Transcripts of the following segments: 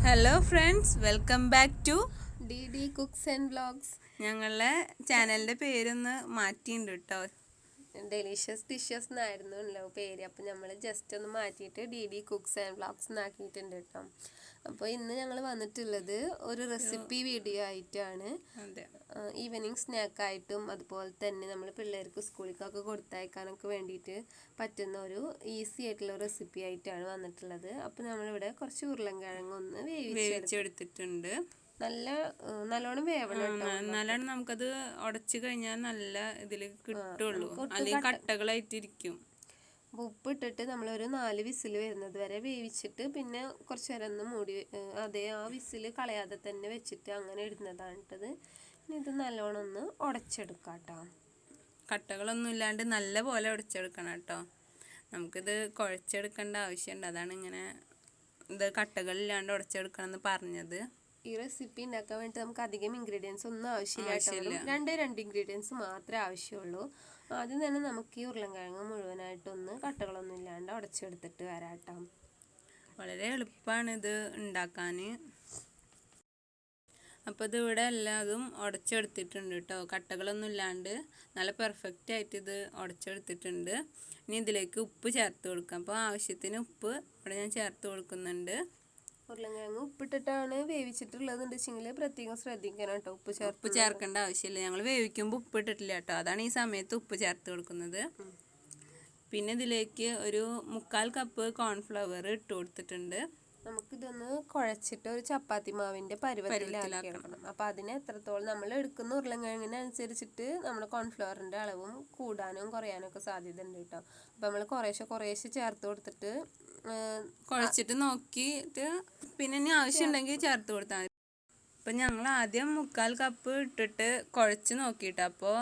Hello friends, welcome back to D cooks and vlogs. ഞങ്ങളുടെ ചാനലിൻ്റെ പേരൊന്ന് മാറ്റിയിട്ടുണ്ട് കേട്ടോ. ഡെലീഷ്യസ് ഡിഷസ് എന്നായിരുന്നല്ലോ പേര്. അപ്പം നമ്മൾ ജസ്റ്റ് ഒന്ന് മാറ്റിയിട്ട് ഡി കുക്സ് ആൻഡ് വ്ളോഗ്സ് എന്നാക്കിയിട്ടുണ്ട് കേട്ടോ. അപ്പോൾ ഇന്ന് ഞങ്ങൾ വന്നിട്ടുള്ളത് ഒരു റെസിപ്പി വീഡിയോ ആയിട്ടാണ്. ഈവനിങ് സ്നാക്കായിട്ടും അതുപോലെ തന്നെ നമ്മൾ പിള്ളേർക്ക് സ്കൂളിലേക്കൊക്കെ കൊടുത്തയക്കാനൊക്കെ വേണ്ടിയിട്ട് പറ്റുന്ന ഒരു ഈസി ആയിട്ടുള്ള റെസിപ്പി ആയിട്ടാണ് വന്നിട്ടുള്ളത്. അപ്പോൾ നമ്മളിവിടെ കുറച്ച് ഉരുളൻകിഴങ്ങ് ഒന്ന് വേവിച്ചെടുത്തിട്ടുണ്ട്. നല്ലോണം വേവണം. നല്ലോണം നമുക്കത് ഉടച്ചു കഴിഞ്ഞാൽ നല്ല ഇതിൽ കിട്ടുള്ളൂ, അല്ലെങ്കിൽ കട്ടകളായിട്ടിരിക്കും. അപ്പോൾ ഉപ്പിട്ടിട്ട് നമ്മളൊരു 4 വിസിൽ വരുന്നത് വരെ വേവിച്ചിട്ട് പിന്നെ കുറച്ച് നേരം ഒന്ന് മൂടി ആ വിസിൽ കളയാതെ തന്നെ വെച്ചിട്ട് അങ്ങനെ ഇടുന്നതാണ് ഇട്ടത്. ഇനി ഇത് നല്ലോണം ഒന്ന് ഉടച്ചെടുക്കാം കേട്ടോ. കട്ടകളൊന്നും ഇല്ലാണ്ട് നല്ല പോലെ ഉടച്ചെടുക്കണം കേട്ടോ. നമുക്കിത് കുഴച്ചെടുക്കേണ്ട ആവശ്യമുണ്ട്, അതാണ് ഇങ്ങനെ ഇത് കട്ടകളില്ലാണ്ട് ഉടച്ചെടുക്കണം എന്ന് പറഞ്ഞത്. ഈ റെസിപ്പി ഉണ്ടാക്കാൻ വേണ്ടി നമുക്ക് അധികം ഇൻഗ്രീഡിയൻസ് ഒന്നും ആവശ്യമില്ല. രണ്ട് ഇൻഗ്രീഡിയൻസ് മാത്രമേ ആവശ്യമുള്ളൂ. ആദ്യം തന്നെ നമുക്ക് ഈ ഉരുളൻകിഴങ്ങ് മുഴുവനായിട്ടൊന്ന് കട്ടകളൊന്നും ഇല്ലാണ്ട് ഉടച്ചെടുത്തിട്ട് വരാട്ടോ. വളരെ എളുപ്പമാണ് ഇത് ഉണ്ടാക്കാൻ. അപ്പോൾ ഇത് ഇവിടെ എല്ലാതും ഉടച്ചെടുത്തിട്ടുണ്ട് കേട്ടോ. കട്ടകളൊന്നും ഇല്ലാണ്ട് നല്ല പെർഫെക്റ്റ് ആയിട്ട് ഇത് ഉടച്ചെടുത്തിട്ടുണ്ട്. ഇനി ഇതിലേക്ക് ഉപ്പ് ചേർത്ത് കൊടുക്കാം. അപ്പോൾ ആവശ്യത്തിന് ഉപ്പ് ഇവിടെ ഞാൻ ചേർത്ത് കൊടുക്കുന്നുണ്ട്. ഉരുളൻകിഴങ്ങ് ഉപ്പിട്ടിട്ടാണ് വേവിച്ചിട്ടുള്ളത് വെച്ചെങ്കിൽ പ്രത്യേകം ശ്രദ്ധിക്കണം കേട്ടോ. ഉപ്പ് ചേർക്കേണ്ട ആവശ്യമില്ല. ഞങ്ങൾ വേവിക്കുമ്പോൾ ഉപ്പ് ഇട്ടിട്ടില്ല കേട്ടോ, അതാണ് ഈ സമയത്ത് ഉപ്പ് ചേർത്ത് കൊടുക്കുന്നത്. പിന്നെ ഇതിലേക്ക് ഒരു 1/4 കപ്പ് കോൺഫ്ലവർ ഇട്ട് കൊടുത്തിട്ടുണ്ട്. നമുക്കിതൊന്ന് കുഴച്ചിട്ട് ഒരു ചപ്പാത്തി മാവിൻ്റെ പരുവത്തിലാക്കണം. അപ്പം അതിന് എത്രത്തോളം നമ്മൾ എടുക്കുന്ന ഉരുളൻകിഴങ്ങിനനുസരിച്ചിട്ട് നമ്മൾ കോൺഫ്ലവറിൻ്റെ അളവും കൂടാനും കുറയാനും ഒക്കെ സാധ്യത ഉണ്ട് കേട്ടോ. അപ്പം നമ്മൾ കുറേശ്ശെ ചേർത്ത് കൊടുത്തിട്ട് കുഴച്ചിട്ട് നോക്കിയിട്ട് പിന്നെ ഇനി ആവശ്യമുണ്ടെങ്കിൽ ചേർത്ത് കൊടുത്താൽ മതി. അപ്പം ഞങ്ങൾ ആദ്യം 1/4 കപ്പ് ഇട്ടിട്ട് കുഴച്ച് നോക്കിയിട്ട് അപ്പോൾ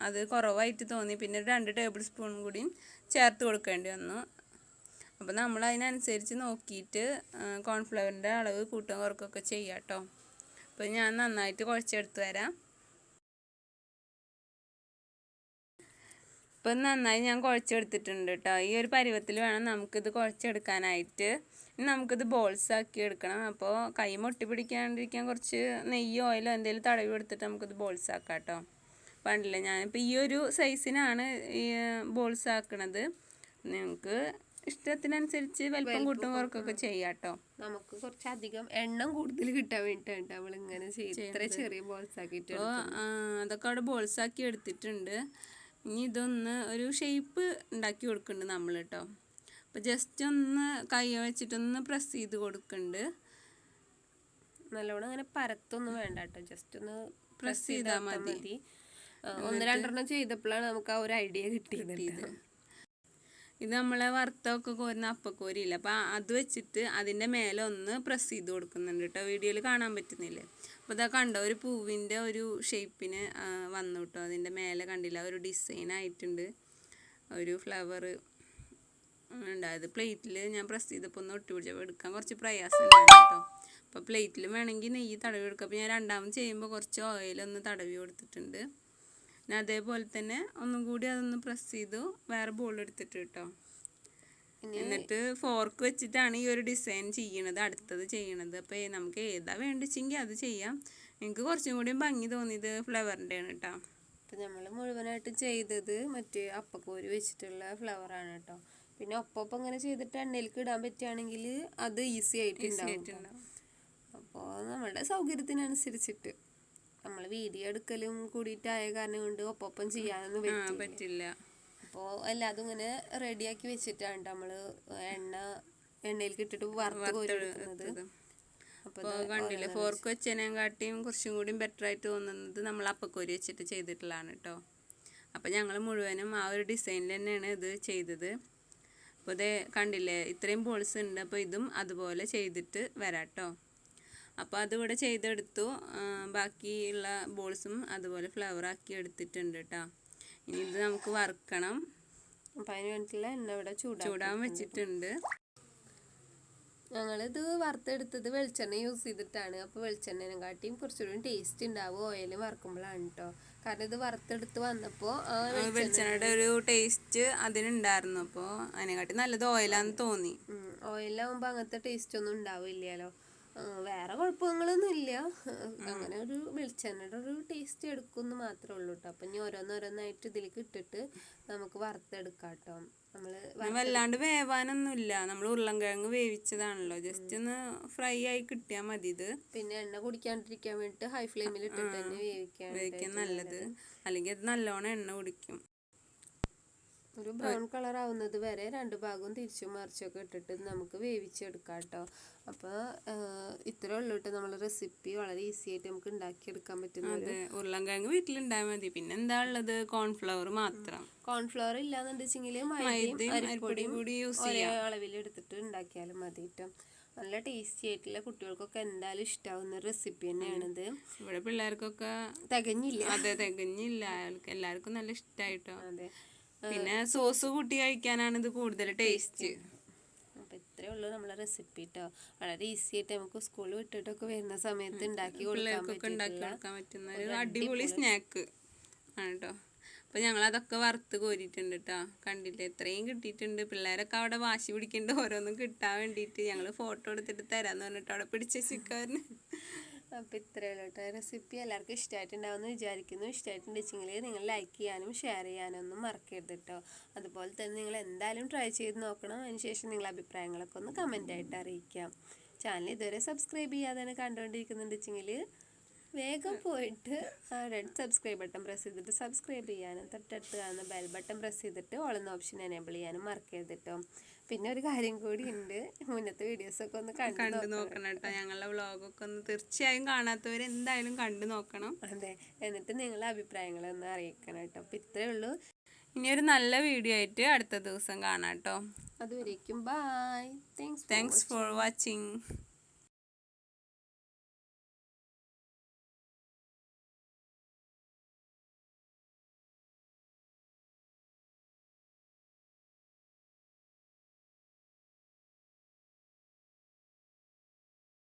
അത് കുറവായിട്ട് തോന്നി. പിന്നെ 2 ടേബിൾ സ്പൂൺ കൂടി ചേർത്ത് കൊടുക്കേണ്ടി വന്നു. അപ്പോൾ നമ്മൾ അതിനനുസരിച്ച് നോക്കിയിട്ട് കോൺഫ്ലവറിൻ്റെ അളവ് കൂട്ടുകയും കുറയ്ക്കുകയൊക്കെ ചെയ്യാം കേട്ടോ. അപ്പോൾ ഞാൻ നന്നായിട്ട് കുഴച്ചെടുത്ത് വരാം. ഇപ്പം നന്നായി ഞാൻ കുഴച്ചെടുത്തിട്ടുണ്ട് കേട്ടോ. ഈ ഒരു പരുവത്തിൽ വേണം നമുക്കിത് കുഴച്ചെടുക്കാനായിട്ട്. ഇനി നമുക്കിത് ബോൾസ് ആക്കി എടുക്കണം. അപ്പോൾ കൈ ഒട്ടി പിടിക്കാണ്ടിരിക്കാൻ കുറച്ച് നെയ്യോ ഓയിലോ എന്തെങ്കിലും തടവി കൊടുത്തിട്ട് നമുക്കിത് ബോൾസ് ആക്കാം കേട്ടോ. പണ്ടില്ല, ഞാനിപ്പോൾ ഈ ഒരു സൈസിനാണ് ഈ ബോൾസ് ആക്കണത്. നിങ്ങൾക്ക് ഇഷ്ടത്തിനനുസരിച്ച് വലിപ്പം കൂട്ടും കുറക്കൊക്കെ ചെയ്യാം കേട്ടോ. നമുക്ക് കുറച്ചധികം എണ്ണം കൂടുതൽ കിട്ടാൻ വേണ്ടിയിട്ടാണ് നമ്മളിങ്ങനെ ഇത്ര ചെറിയ ബോൾസ് ആക്കിയിട്ട്. അപ്പോൾ അതൊക്കെ അവിടെ ബോൾസ് ആക്കി എടുത്തിട്ടുണ്ട്. ഇനി ഇതൊന്ന് ഒരു ഷേപ്പ് ഉണ്ടാക്കി കൊടുക്കുന്നുണ്ട് നമ്മൾ കേട്ടോ. അപ്പോൾ ജസ്റ്റ് ഒന്ന് കൈ വെച്ചിട്ടൊന്ന് പ്രസ് ചെയ്ത് കൊടുക്കുന്നുണ്ട്. നല്ലോണം അങ്ങനെ പരത്തൊന്നും വേണ്ട കേട്ടോ, ജസ്റ്റ് ഒന്ന് പ്രസ് ചെയ്താൽ മതി. 1-2 ചെയ്തപ്പോഴാണ് നമുക്ക് ആ ഒരു ഐഡിയ കിട്ടിയത്. ഇത് നമ്മളെ വറുത്തൊക്കെ കോരുന്ന അപ്പക്കോരിയില്ല, അപ്പോൾ അത് വെച്ചിട്ട് അതിൻ്റെ മേലെ ഒന്ന് പ്രസ് ചെയ്ത് കൊടുക്കുന്നുണ്ട് കേട്ടോ. വീഡിയോയിൽ കാണാൻ പറ്റുന്നില്ലേ? അപ്പോൾ ഇതാ കണ്ടോ, ഒരു പൂവിൻ്റെ ഒരു ഷേപ്പിന് വന്നു കേട്ടോ. അതിൻ്റെ മേലെ കണ്ടില്ല, ഒരു ഡിസൈൻ ആയിട്ടുണ്ട്, ഒരു ഫ്ലവർ ഉണ്ടായത്. പ്ലേറ്റിൽ ഞാൻ പ്രസ് ചെയ്തപ്പോൾ ഒന്ന് ഒട്ടി പിടിച്ചപ്പോൾ എടുക്കാൻ കുറച്ച് പ്രയാസം ഉണ്ടായിരുന്നു കേട്ടോ. അപ്പോൾ പ്ലേറ്റിൽ വേണമെങ്കിൽ നെയ്യ് തടവി കൊടുക്കുക. അപ്പോൾ ഞാൻ രണ്ടാമത് ചെയ്യുമ്പോൾ കുറച്ച് ഓയിലൊന്ന് തടവി കൊടുത്തിട്ടുണ്ട്. പിന്നെ അതേപോലെ തന്നെ ഒന്നും കൂടി അതൊന്ന് പ്രസ് ചെയ്തു വേറെ ബോൾ എടുത്തിട്ട് കേട്ടോ. എന്നിട്ട് ഫോർക്ക് വെച്ചിട്ടാണ് ഈ ഒരു ഡിസൈൻ ചെയ്യണത്, അടുത്തത് ചെയ്യണത്. അപ്പോൾ നമുക്ക് ഏതാ വേണ്ടിച്ചെങ്കിൽ അത് ചെയ്യാം. എനിക്ക് കുറച്ചും കൂടി ഭംഗി തോന്നിയത് ഫ്ലവറിൻ്റെയാണ് കേട്ടോ. അപ്പം നമ്മൾ മുഴുവനായിട്ട് ചെയ്തത് മറ്റേ അപ്പക്കോരി വെച്ചിട്ടുള്ള ഫ്ലവറാണ് കേട്ടോ. പിന്നെ ഒപ്പം ഇങ്ങനെ ചെയ്തിട്ട് എണ്ണയിലേക്ക് ഇടാൻ പറ്റുകയാണെങ്കിൽ അത് ഈസി ആയിട്ടുണ്ടാവും. അപ്പോൾ നമ്മളുടെ സൗകര്യത്തിനനുസരിച്ചിട്ട് നമ്മൾ വീഡിയോ എടുക്കലും കൂടിയിട്ടായ കാരണം കൊണ്ട് ഒപ്പം ചെയ്യാനൊന്നും പറ്റില്ല. അപ്പോൾ എല്ലാതും ഇങ്ങനെ റെഡിയാക്കി വെച്ചിട്ടാണ് നമ്മൾ എണ്ണയിലേക്ക് ഇട്ടിട്ട് വറുത്ത് കോരിയെടുക്കുന്നത്. അപ്പോൾ കണ്ടില്ലേ, ഫോർക്ക് വെച്ചതിനെക്കാട്ടിയും കുറച്ചും കൂടി ബെറ്റർ ആയിട്ട് തോന്നുന്നത് നമ്മൾ അപ്പക്കോരി വെച്ചിട്ട് ചെയ്തിട്ടുള്ളതാണ് കേട്ടോ. അപ്പോൾ ഞങ്ങൾ മുഴുവനും ആ ഒരു ഡിസൈനിൽ തന്നെയാണ് ഇത് ചെയ്തത്. അപ്പോൾ ഇത് കണ്ടില്ലേ, ഇത്രയും ബോൾസ് ഉണ്ട്. അപ്പോൾ ഇതും അതുപോലെ ചെയ്തിട്ട് വരാം കേട്ടോ. അപ്പോൾ അതിവിടെ ചെയ്തെടുത്തു. ബാക്കിയുള്ള ബോൾസും അതുപോലെ ഫ്ലവറാക്കി എടുത്തിട്ടുണ്ട് കേട്ടോ. ഇനി ഇത് നമുക്ക് വറുക്കണം. അപ്പം അതിന് വേണ്ടിയിട്ടുള്ള എണ്ണ ഇവിടെ ചൂടാൻ വെച്ചിട്ടുണ്ട്. ഞങ്ങളിത് വറുത്തെടുത്തത് വെളിച്ചെണ്ണ യൂസ് ചെയ്തിട്ടാണ്. അപ്പോൾ വെളിച്ചെണ്ണേനെക്കാട്ടിയും കുറച്ചുകൂടി ടേസ്റ്റ് ഉണ്ടാവും ഓയിൽ വറുക്കുമ്പോഴാണ് കേട്ടോ. കാരണം ഇത് വറുത്തെടുത്ത് വന്നപ്പോൾ വെളിച്ചെണ്ണയുടെ ഒരു ടേസ്റ്റ് അതിനുണ്ടായിരുന്നു. അപ്പോൾ അതിനെക്കാട്ടി നല്ലത് ഓയിലാന്ന് തോന്നി. ഓയിലാകുമ്പോൾ അങ്ങനത്തെ ടേസ്റ്റ് ഒന്നും ഉണ്ടാവില്ലല്ലോ. വേറെ കുഴപ്പങ്ങളൊന്നും ഇല്ല. അങ്ങനെ ഒരു വെളിച്ചെണ്ണയുടെ ഒരു ടേസ്റ്റ് എടുക്കുമെന്ന് മാത്രമേ ഉള്ളൂ കേട്ടോ. അപ്പം ഇനി ഓരോന്നോരോന്നായിട്ട് ഇതിലേക്ക് ഇട്ടിട്ട് നമുക്ക് വറുത്തെടുക്കാം കേട്ടോ. വല്ലാണ്ട് വേവാനൊന്നുമില്ല, നമ്മൾ ഉരുളൻകിഴങ്ങ് വേവിച്ചതാണല്ലോ, ജസ്റ്റ് ഒന്ന് ഫ്രൈ ആയി കിട്ടിയാൽ മതി ഇത്. പിന്നെ എണ്ണ കുടിക്കാണ്ടിരിക്കാൻ വേണ്ടിയിട്ട് ഹൈ ഫ്ലെയിമിൽ ഇട്ടിട്ട് തന്നെ വേവിക്കാൻ നല്ലത്, അല്ലെങ്കിൽ അത് നല്ലോണം എണ്ണ കുടിക്കും. ഒരു ബ്രൗൺ കളർ ആവുന്നത് വരെ രണ്ട് ഭാഗവും തിരിച്ചും മറിച്ചൊക്കെ ഇട്ടിട്ട് നമുക്ക് വേവിച്ചെടുക്കാം കേട്ടോ. അപ്പോൾ ഇത്രേ ഉള്ളൂ കേട്ടോ നമ്മളെ റെസിപ്പി. വളരെ ഈസി ആയിട്ട് നമുക്ക് ഉണ്ടാക്കിയെടുക്കാൻ പറ്റുന്നത്. ഉരുളൻകിഴങ്ങ് വീട്ടിലുണ്ടായാൽ മതി. പിന്നെ എന്താ ഉള്ളത്, കോൺഫ്ലവർ മാത്രം. കോൺഫ്ലവർ ഇല്ലാന്നുണ്ടെച്ചെങ്കിൽ മൈദയും അരിപ്പൊടിയും കൂടി ഒരേ അളവിൽ എടുത്തിട്ട് ഉണ്ടാക്കിയാലും മതി കേട്ടോ. നല്ല ടേസ്റ്റി ആയിട്ടുള്ള, കുട്ടികൾക്കൊക്കെ എന്തായാലും ഇഷ്ടാവുന്ന റെസിപ്പി തന്നെയാണിത്. ഇവിടെ പിള്ളേർക്കൊക്കെ തികഞ്ഞില്ല. അതെ, തികഞ്ഞില്ല, എല്ലാവർക്കും നല്ല ഇഷ്ടമായിട്ടോ. അതെ, പിന്നെ സോസ് കൂട്ടി കഴിക്കാനാണ് ഇത് കൂടുതൽ ടേസ്റ്റ്. അപ്പം ഇത്രയേ ഉള്ളൂ നമ്മളെ റെസിപ്പി കേട്ടോ. വളരെ ഈസി ആയിട്ട് നമുക്ക് സ്കൂളിൽ വിട്ടിട്ടൊക്കെ വരുന്ന സമയത്ത് ഉണ്ടാക്കി കൊടുക്കാൻ പറ്റുന്ന ഒരു അടിപൊളി സ്നാക്ക് ആണ് കേട്ടോ. അപ്പോൾ ഞങ്ങളതൊക്കെ വറുത്ത് കോരിയിട്ടുണ്ട് കേട്ടോ. കണ്ടില്ലേ, എത്രയും കിട്ടിയിട്ടുണ്ട്. പിള്ളേരൊക്കെ അവിടെ വാശി പിടിക്കേണ്ട ഓരോന്നും കിട്ടാൻ വേണ്ടിയിട്ട് ഞങ്ങൾ ഫോട്ടോ എടുത്തിട്ട് തരാമെന്ന് പറഞ്ഞിട്ട് അവിടെ പിടിച്ച ചിക്കന്. അപ്പോൾ ഇത്രയേ ഉള്ളൂ കേട്ടോ. റെസിപ്പി എല്ലാവർക്കും ഇഷ്ടമായിട്ടുണ്ടാവുമെന്ന് വിചാരിക്കുന്നു. ഇഷ്ടമായിട്ടുണ്ടെങ്കിൽ നിങ്ങൾ ലൈക്ക് ചെയ്യാനും ഷെയർ ചെയ്യാനും ഒന്നും മറക്കരുത് കേട്ടോ. അതുപോലെ തന്നെ നിങ്ങൾ എന്തായാലും ട്രൈ ചെയ്ത് നോക്കണം. അതിനുശേഷം നിങ്ങളുടെ അഭിപ്രായങ്ങളൊക്കെ ഒന്ന് കമൻ്റായിട്ട് അറിയിക്കാം. ചാനൽ ഇതുവരെ സബ്സ്ക്രൈബ് ചെയ്യാതെ കണ്ടുകൊണ്ടിരിക്കുന്നുണ്ടെങ്കിൽ വേഗം പോയിട്ട് റെഡ് സബ്സ്ക്രൈബ് ബട്ടൺ പ്രസ് ചെയ്തിട്ട് സബ്സ്ക്രൈബ് ചെയ്യാനും തൊട്ടടുത്ത് കാണുന്ന ബെൽ ബട്ടൺ പ്രസ് ചെയ്തിട്ട് ഓളുന്ന ഓപ്ഷൻ എനേബിൾ ചെയ്യാനും മറക്കരുത് കേട്ടോ. പിന്നെ ഒരു കാര്യം കൂടി ഉണ്ട്, മുന്നത്തെ വീഡിയോസൊക്കെ ഒന്ന് കണ്ടു നോക്കണം കേട്ടോ. ഞങ്ങളുടെ വ്ളോഗൊക്കെ ഒന്ന് തീർച്ചയായും കാണാത്തവർ എന്തായാലും കണ്ടു നോക്കണം. അതെ, എന്നിട്ട് നിങ്ങളുടെ അഭിപ്രായങ്ങളൊന്ന് അറിയിക്കണം കേട്ടോ. അപ്പോൾ ഇത്രയേ ഉള്ളൂ. ഇനി ഒരു നല്ല വീഡിയോ ആയിട്ട് അടുത്ത ദിവസം കാണാം കേട്ടോ. അതുവരേക്കും ബൈ. Thanks for watching.